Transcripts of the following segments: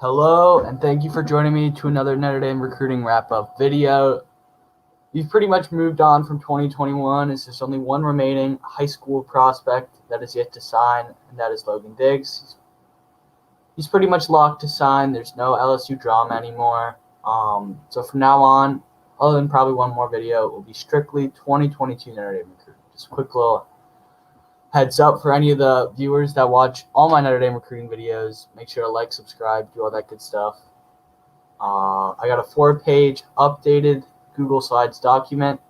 Hello, and thank you for joining me to another Notre Dame recruiting wrap-up video. We've pretty much moved on from 2021, as there's only one remaining high school prospect that is yet to sign, and that is Logan Diggs. He's pretty much locked to sign. There's no LSU drama anymore. So from now on, other than probably one more video, it will be strictly 2022 Notre Dame recruiting. Just a quick little heads up for any of the viewers that watch all my Notre Dame recruiting videos. Make sure to like, subscribe, do all that good stuff. I got a 4-page updated Google Slides document.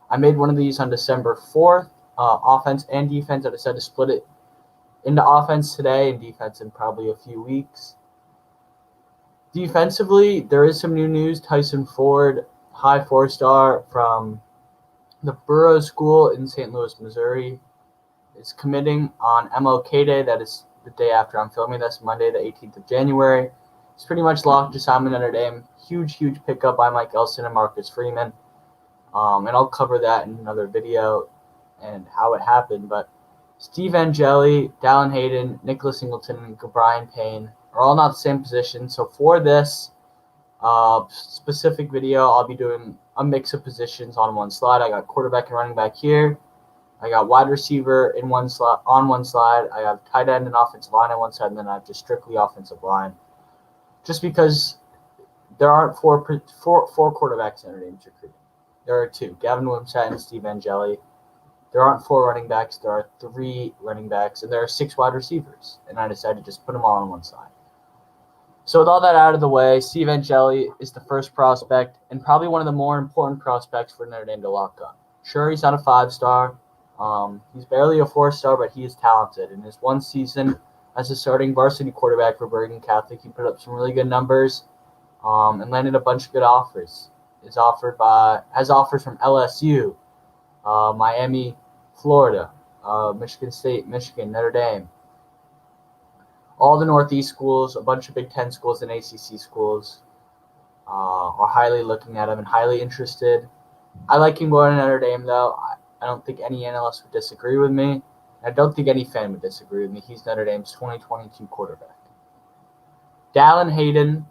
I made one of these on December 4th, offense and defense. I decided to split it into offense today and defense in probably a few weeks. Defensively, there is some new news. Tyson Ford, high 4-star from the Burroughs School in St. Louis, Missouri, is committing on MLK Day. That is the day after I'm filming. That's Monday, the 18th of January. It's pretty much locked to sign with Notre Dame. Huge pickup by Mike Elson and Marcus Freeman. And I'll cover that in another video and how it happened. But Steve Angeli, Dallin Hayden, Nicholas Singleton, and Brian Payne are all not the same position. So for this specific video, I'll be doing a mix of positions on one slide. I got quarterback and running back here. I got wide receiver in one slot on one slide. I have tight end and offensive line on one side, and then I have just strictly offensive line. Just because there aren't four quarterbacks in Notre Dame's recruiting. There are 2, Gavin Wimsatt and Steve Angeli. There aren't 4 running backs. There are 3 running backs, and there are 6 wide receivers. And I decided to just put them all on one side. So with all that out of the way, Steve Angeli is the first prospect and probably one of the more important prospects for Notre Dame to lock up. Sure, he's not a 5-star. He's barely a 4-star, but he is talented. In his one season as a starting varsity quarterback for Bergen Catholic, he put up some really good numbers and landed a bunch of good offers. Has offers from LSU, Miami, Florida, Michigan State, Michigan, Notre Dame. All the Northeast schools, a bunch of Big Ten schools and ACC schools are highly looking at him and highly interested. I like him going to Notre Dame, though. I don't think any analyst would disagree with me. I don't think any fan would disagree with me. He's Notre Dame's 2022 quarterback. Dallin Hayden,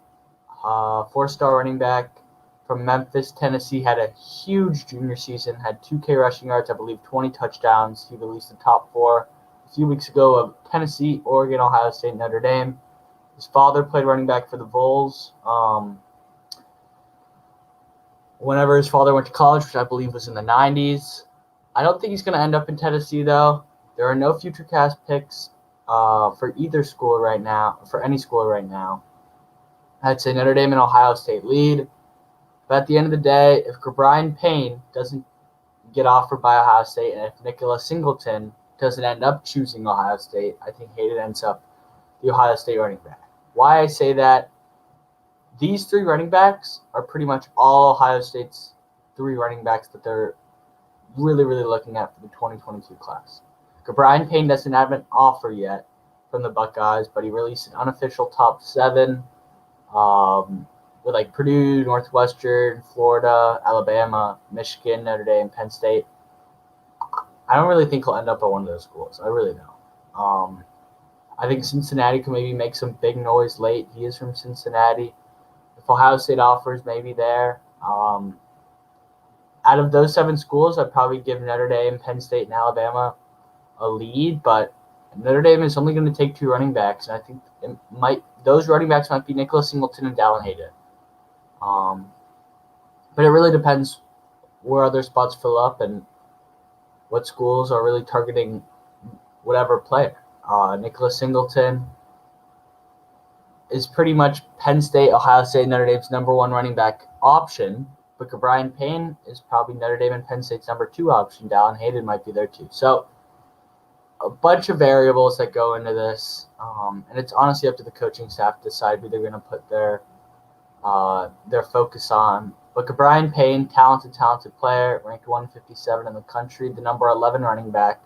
4-star running back from Memphis, Tennessee, had a huge junior season, had 2K rushing yards, I believe 20 touchdowns. He released the top 4 a few weeks ago of Tennessee, Oregon, Ohio State, Notre Dame. His father played running back for the Vols. Whenever his father went to college, which I believe was in the 90s. I don't think he's going to end up in Tennessee, though. There are no future cast picks for either school right now, for any school right now. I'd say Notre Dame and Ohio State lead. But at the end of the day, if Brian Payne doesn't get offered by Ohio State, and if Nicholas Singleton doesn't end up choosing Ohio State, I think Hayden ends up the Ohio State running back. Why I say that, these 3 running backs are pretty much all Ohio State's 3 running backs that they're really looking at for the 2022 class. Brian Payne doesn't have an offer yet from the Buckeyes, but he released an unofficial top 7 with like Purdue, Northwestern, Florida, Alabama, Michigan, Notre Dame, Penn State. I don't really think he'll end up at one of those schools. I really don't. I think Cincinnati can maybe make some big noise late. He is from Cincinnati. If Ohio State offers, maybe there. Out of those 7 schools, I'd probably give Notre Dame, Penn State, and Alabama a lead, but Notre Dame is only going to take 2 running backs, and I think those running backs might be Nicholas Singleton and Dallin Hayden. But it really depends where other spots fill up and what schools are really targeting whatever player. Nicholas Singleton is pretty much Penn State, Ohio State, Notre Dame's number 1 running back option. But Brian Payne is probably Notre Dame and Penn State's number 2 option. Dallin Hayden might be there too. So a bunch of variables that go into this, and it's honestly up to the coaching staff to decide who they're going to put their focus on. But Brian Payne, talented player, ranked 157 in the country, the number 11 running back,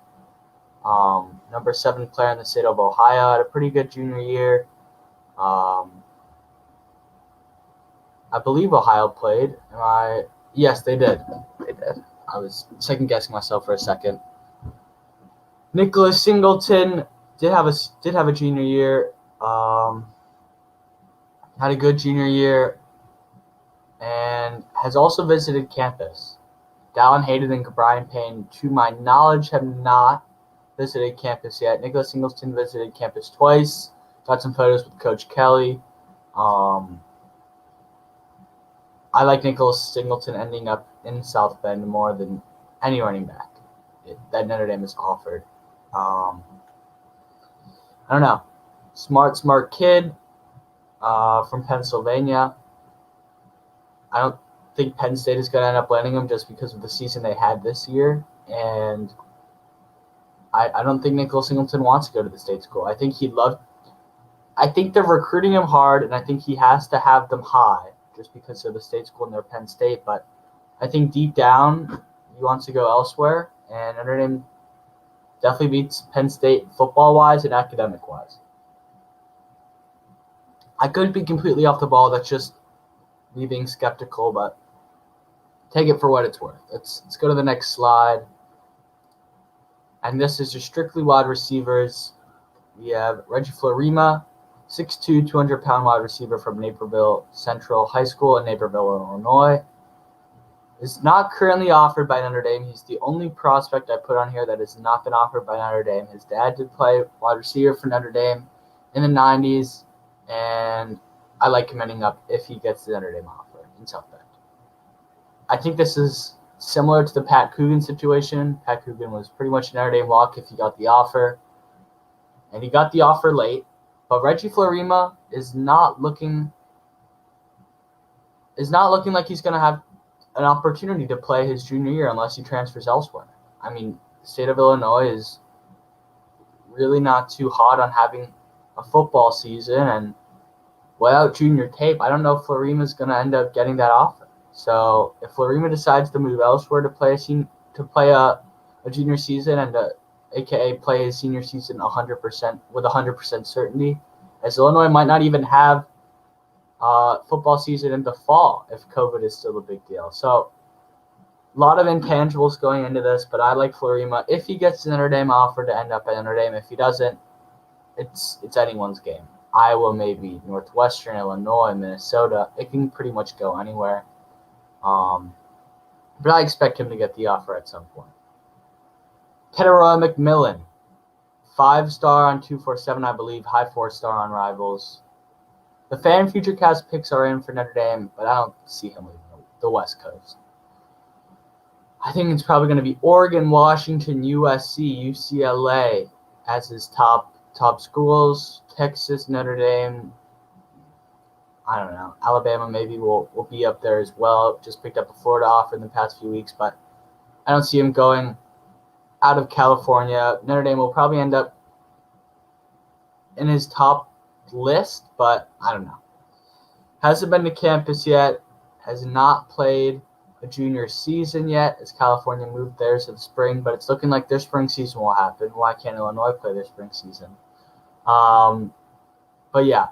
number 7 player in the state of Ohio, had a pretty good junior year. I believe Ohio played. Yes, they did. I was second-guessing myself for a second. Nicholas Singleton did have a junior year. Had a good junior year and has also visited campus. Dallin Hayden and Brian Payne, to my knowledge, have not visited campus yet. Nicholas Singleton visited campus twice. Got some photos with Coach Kelly. I like Nicholas Singleton ending up in South Bend more than any running back that Notre Dame has offered. I don't know. Smart kid from Pennsylvania. I don't think Penn State is going to end up landing him just because of the season they had this year. And I don't think Nicholas Singleton wants to go to the state school. I think I think they're recruiting him hard, and I think he has to have them high just because they're the state school and they're Penn State. But I think deep down, he wants to go elsewhere, and Notre Dame definitely beats Penn State football-wise and academic-wise. I could be completely off the ball. That's just me being skeptical, but take it for what it's worth. Let's go to the next slide. And this is just strictly wide receivers. We have Reggie Florima, 6'2", 200-pound wide receiver from Naperville Central High School in Naperville, Illinois. Is not currently offered by Notre Dame. He's the only prospect I put on here that has not been offered by Notre Dame. His dad did play wide receiver for Notre Dame in the 90s, and I like him ending up if he gets the Notre Dame offer in South Bend. I think this is similar to the Pat Coogan situation. Pat Coogan was pretty much a Notre Dame lock if he got the offer, and he got the offer late. But Reggie Florima is not looking like he's going to have an opportunity to play his junior year unless he transfers elsewhere. I mean, the state of Illinois is really not too hot on having a football season, and without junior tape, I don't know if Florima is going to end up getting that offer. So if Florima decides to move elsewhere to play a junior season and aka play his senior season 100% with 100% certainty, as Illinois might not even have football season in the fall if COVID is still a big deal. So a lot of intangibles going into this, but I like Florima if he gets the Notre Dame offer to end up at Notre Dame. If he doesn't, it's anyone's game. Iowa, maybe Northwestern, Illinois, Minnesota. It can pretty much go anywhere. But I expect him to get the offer at some point. Teteroa McMillan, 5-star on 247, I believe, high 4-star on Rivals. The Fan FutureCast picks are in for Notre Dame, but I don't see him leaving the West Coast. I think it's probably going to be Oregon, Washington, USC, UCLA as his top schools. Texas, Notre Dame, I don't know. Alabama maybe will be up there as well. Just picked up a Florida offer in the past few weeks, but I don't see him going out of California. Notre Dame will probably end up in his top list, but I don't know. Hasn't been to campus yet. Has not played a junior season yet as California moved theirs to the spring, but it's looking like their spring season will happen. Why can't Illinois play their spring season? But yeah,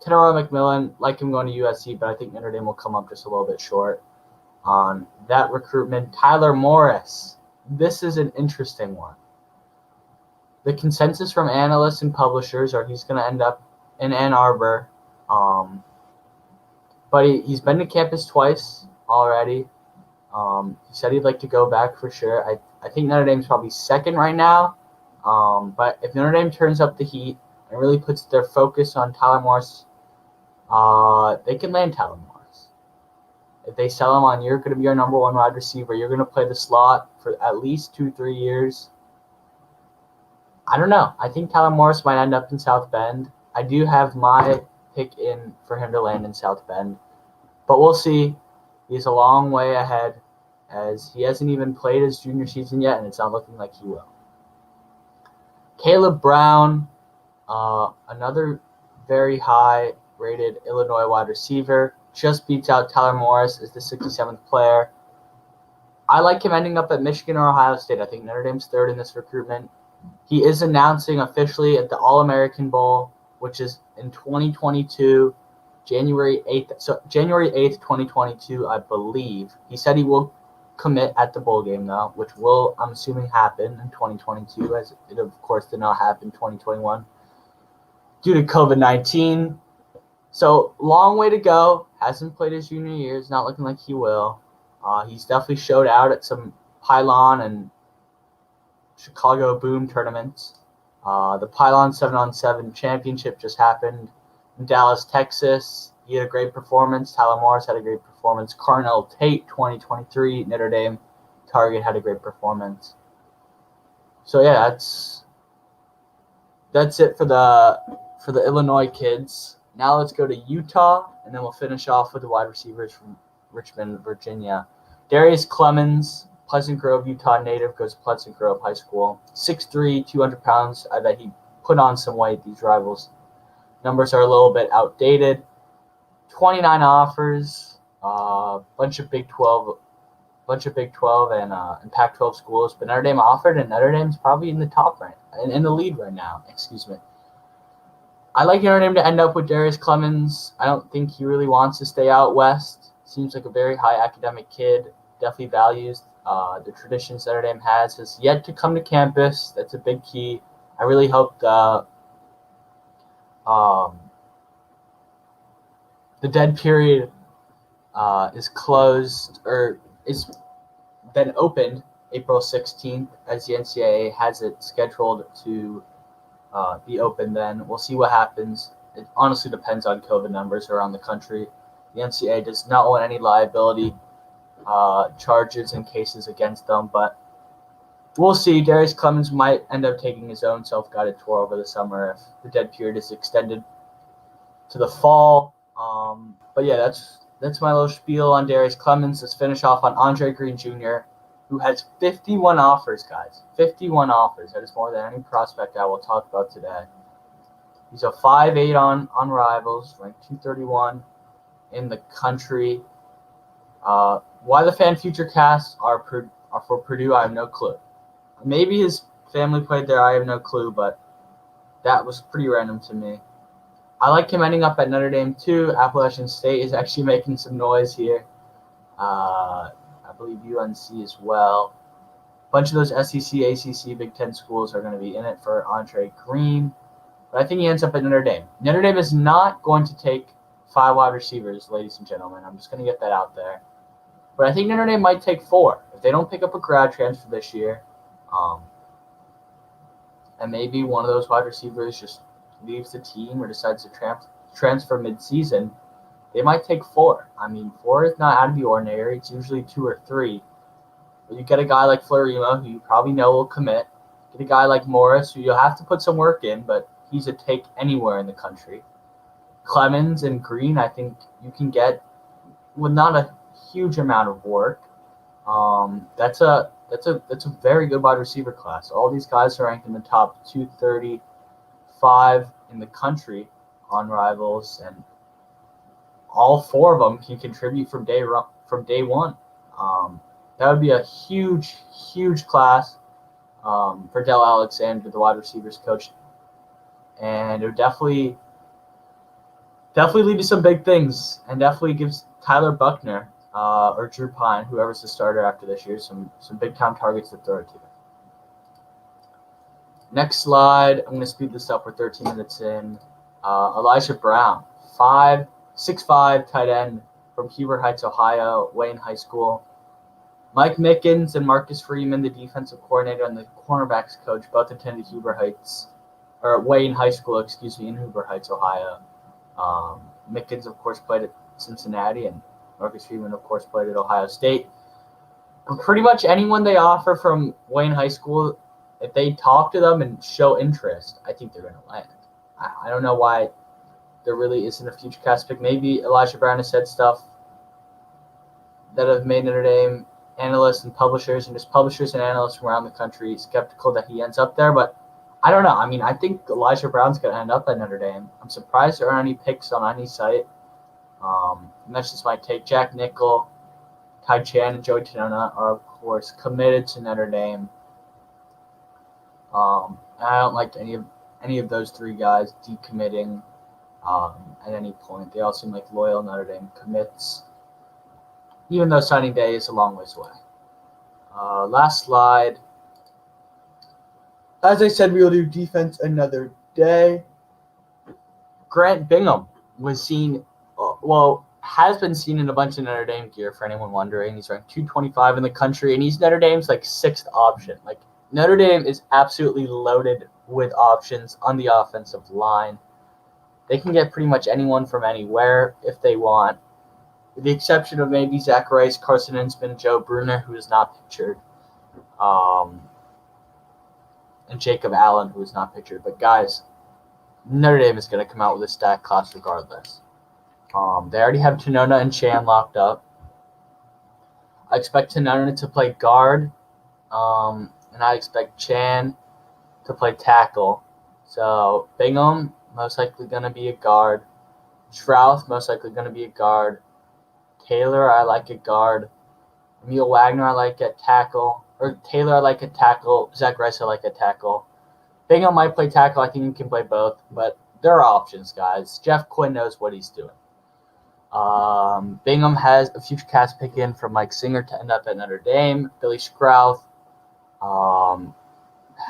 Teteroa McMillan, like him going to USC, but I think Notre Dame will come up just a little bit short on that recruitment. Tyler Morris. This is an interesting one. The consensus from analysts and publishers are he's going to end up in Ann Arbor. But he's been to campus twice already. He said he'd like to go back for sure. I think Notre Dame's probably second right now. But if Notre Dame turns up the heat and really puts their focus on Tyler Morris, they can land Tyler Morris. If they sell him on, you're going to be our number one wide receiver, you're going to play the slot for at least 2-3 years. I don't know. I think Tyler Morris might end up in South Bend. I do have my pick in for him to land in South Bend. But we'll see. He's a long way ahead as he hasn't even played his junior season yet, and it's not looking like he will. Kaleb Brown, another very high-rated Illinois wide receiver, just beats out Tyler Morris as the 67th player. I like him ending up at Michigan or Ohio State. I think Notre Dame's third in this recruitment. He is announcing officially at the All-American Bowl, which is in 2022, January 8th. So January 8th, 2022, I believe. He said he will commit at the bowl game, though, which will, I'm assuming, happen in 2022, as it, of course, did not happen in 2021 due to COVID-19. So long way to go. Hasn't played his junior year. It's not looking like he will. He's definitely showed out at some Pylon and Chicago Boom tournaments. The Pylon 7-on-7 championship just happened in Dallas, Texas. He had a great performance. Tyler Morris had a great performance. Carnell Tate, 2023, Notre Dame target, had a great performance. So yeah, that's it for the Illinois kids. Now let's go to Utah, and then we'll finish off with the wide receivers from Richmond, Virginia. Darius Clemens, Pleasant Grove, Utah native, goes to Pleasant Grove High School. 6'3", 200 pounds. I bet he put on some weight. These rivals' numbers are a little bit outdated. 29 offers, bunch of Big 12 and Pac-12 schools, but Notre Dame offered, and Notre Dame's probably in the top right, in the lead right now. Excuse me. I like Notre Dame to end up with Darius Clemens. I don't think he really wants to stay out west. Seems like a very high academic kid. Definitely values the traditions Notre Dame has yet to come to campus. That's a big key. I really hope the dead period is closed or is then opened April 16th, as the NCAA has it scheduled to be open then. We'll see what happens. It honestly depends on COVID numbers around the country. The NCAA does not want any liability charges and cases against them, but we'll see. Darius Clemens might end up taking his own self-guided tour over the summer if the dead period is extended to the fall. But yeah, that's my little spiel on Darius Clemens. Let's finish off on Andre Green Jr., who has 51 offers, guys. 51 offers. That is more than any prospect I will talk about today. He's a 5'8" on Rivals, ranked 231 in the country. Why the fan future casts are for Purdue, I have no clue. Maybe his family played there, I have no clue, but that was pretty random to me. I like him ending up at Notre Dame too. Appalachian State is actually making some noise here. I believe UNC as well. A bunch of those SEC, ACC, Big Ten schools are going to be in it for Andre Green. But I think he ends up at Notre Dame. Notre Dame is not going to take 5 wide receivers, ladies and gentlemen. I'm just going to get that out there. But I think Notre Dame might take 4 if they don't pick up a grad transfer this year. And maybe one of those wide receivers just leaves the team or decides to transfer mid-season. They might take 4. I mean, 4 is not out of the ordinary. It's usually 2 or 3. But you get a guy like Florima, who you probably know will commit. Get a guy like Morris, who you'll have to put some work in, but he's a take anywhere in the country. Clemens and Green, I think you can get with not a huge amount of work. That's a very good wide receiver class. All these guys are ranked in the top 235 in the country on Rivals, and all 4 of them can contribute from day one. That would be a huge class for Del Alexander, the wide receivers coach, and it would definitely lead to some big things, and definitely gives Tyler Buckner or Drew Pine, whoever's the starter after this year, some big time targets to throw to. Next slide. I'm going to speed this up. We're 13 minutes in. Elijah Brown, 6'5" tight end from Huber Heights, Ohio, Wayne High School. Mike Mickens and Marcus Freeman, the defensive coordinator and the cornerbacks coach, both attended Wayne High School, in Huber Heights, Ohio. Mickens, of course, played at Cincinnati, and Marcus Freeman, of course, played at Ohio State. But pretty much anyone they offer from Wayne High School, if they talk to them and show interest, I think they're going to land. I don't know why there really isn't a future cast pick. Maybe Elijah Brown has said stuff that have made Notre Dame analysts and publishers and just publishers and analysts from around the country skeptical that he ends up there. But I don't know. I mean, I think Elijah Brown's going to end up at Notre Dame. I'm surprised there aren't any picks on any site. And that's just my take. Jack Nickel, Ty Chan, and Joey Tonona are, of course, committed to Notre Dame. And I don't like any of those 3 guys decommitting at any point. They all seem like loyal Notre Dame commits, even though signing day is a long ways away. Last slide. As I said, we will do defense another day. Grant Bingham, was seen, has been seen in a bunch of Notre Dame gear for anyone wondering. He's ranked 225 in the country, and he's Notre Dame's like sixth option. Like Notre Dame is absolutely loaded with options on the offensive line. They can get pretty much anyone from anywhere if they want, with the exception of maybe Zach Rice, Carson Innsman, Joe Bruner, who is not pictured, and Jacob Allen, who is not pictured. But guys, Notre Dame is going to come out with a stacked class regardless. They already have Tanona and Chan locked up. I expect Tanona to play guard, and I expect Chan to play tackle. So Bingham, most likely going to be a guard. Shrouth, most likely going to be a guard. Taylor, I like at guard. Emil Wagner, I like at tackle. Or Taylor, I like at tackle. Zach Rice, I like at tackle. Bingham might play tackle. I think he can play both. But there are options, guys. Jeff Quinn knows what he's doing. Bingham has a future cast pick in from Mike Singer to end up at Notre Dame. Billy Scrouth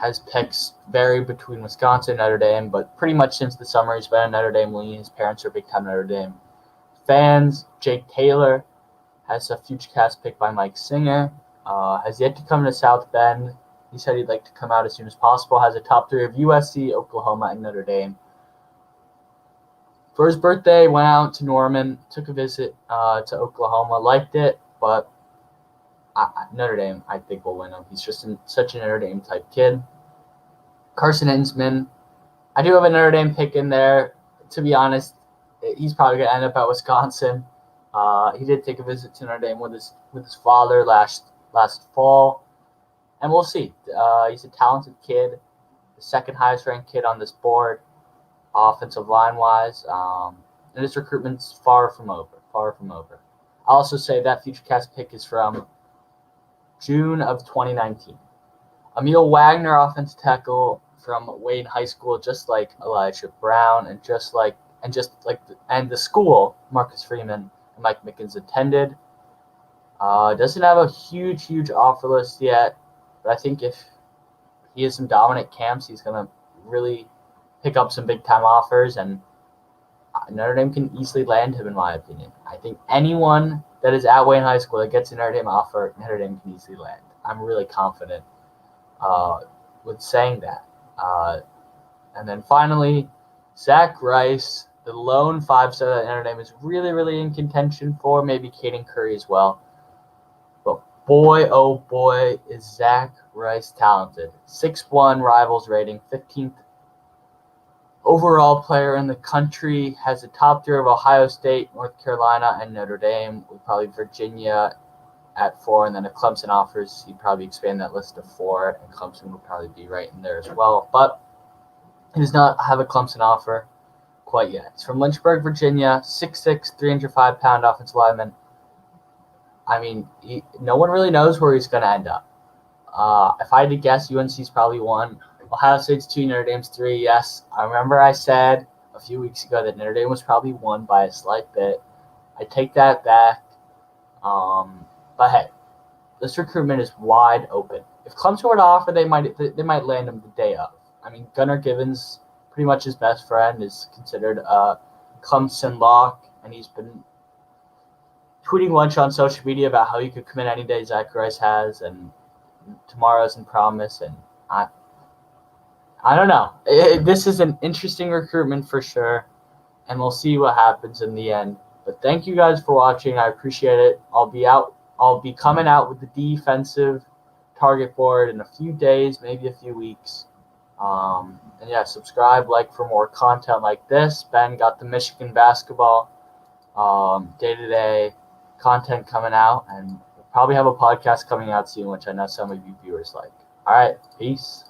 has picks vary between Wisconsin and Notre Dame, but pretty much since the summer he's been a Notre Dame lean. His parents are big-time Notre Dame fans. Jake Taylor has a future cast pick by Mike Singer. Has yet to come to South Bend. He said he'd like to come out as soon as possible. Has a top three of USC, Oklahoma, and Notre Dame. For his birthday, went out to Norman, took a visit to Oklahoma, liked it, but Notre Dame, I think, will win him. He's just such a Notre Dame type kid. Carson Innsman, I do have a Notre Dame pick in there. To be honest, he's probably going to end up at Wisconsin. He did take a visit to Notre Dame with his father last fall, and we'll see. He's a talented kid, the second highest ranked kid on this board, offensive line wise, and his recruitment's far from over. I'll also say that future cast pick is from June of 2019. Emil Wagner, offensive tackle from Wayne High School, just like Elijah Brown, and the school Marcus Freeman and Mike Mickens attended. Doesn't have a huge offer list yet, but I think if he has some dominant camps, he's gonna really pick up some big time offers, and Notre Dame can easily land him, in my opinion. I think anyone that is at Wayne High School that gets a Notre Dame offer, Notre Dame can easily land. I'm really confident with saying that. And then finally, Zach Rice, the lone 5-star that Notre Dame is really in contention for, maybe Caden Curry as well. But boy, oh boy, is Zach Rice talented. 6'1", Rivals rating, 15th overall player in the country, has a top tier of Ohio State, North Carolina, and Notre Dame, with probably Virginia at 4, and then if Clemson offers, he'd probably expand that list to 4, and Clemson would probably be right in there as well. But he does not have a Clemson offer quite yet. He's from Lynchburg, Virginia, 6'6", 305-pound offensive lineman. I mean, no one really knows where he's going to end up. If I had to guess, UNC's probably 1. Ohio State's 2, Notre Dame's 3. Yes, I remember I said a few weeks ago that Notre Dame was probably 1 by a slight bit. I take that back. But hey, this recruitment is wide open. If Clemson were to offer, they might land him the day of. I mean, Gunnar Givens, pretty much his best friend, is considered a Clemson lock, and he's been tweeting lunch on social media about how he could commit any day Zach Rice has, and tomorrow's in promise, and I don't know. This is an interesting recruitment for sure, and we'll see what happens in the end. But thank you guys for watching. I appreciate it. I'll be coming out with the defensive target board in a few days, maybe a few weeks. And yeah, subscribe, like for more content like this. Ben got the Michigan basketball day-to-day content coming out, and we'll probably have a podcast coming out soon, which I know some of you viewers like. All right, peace.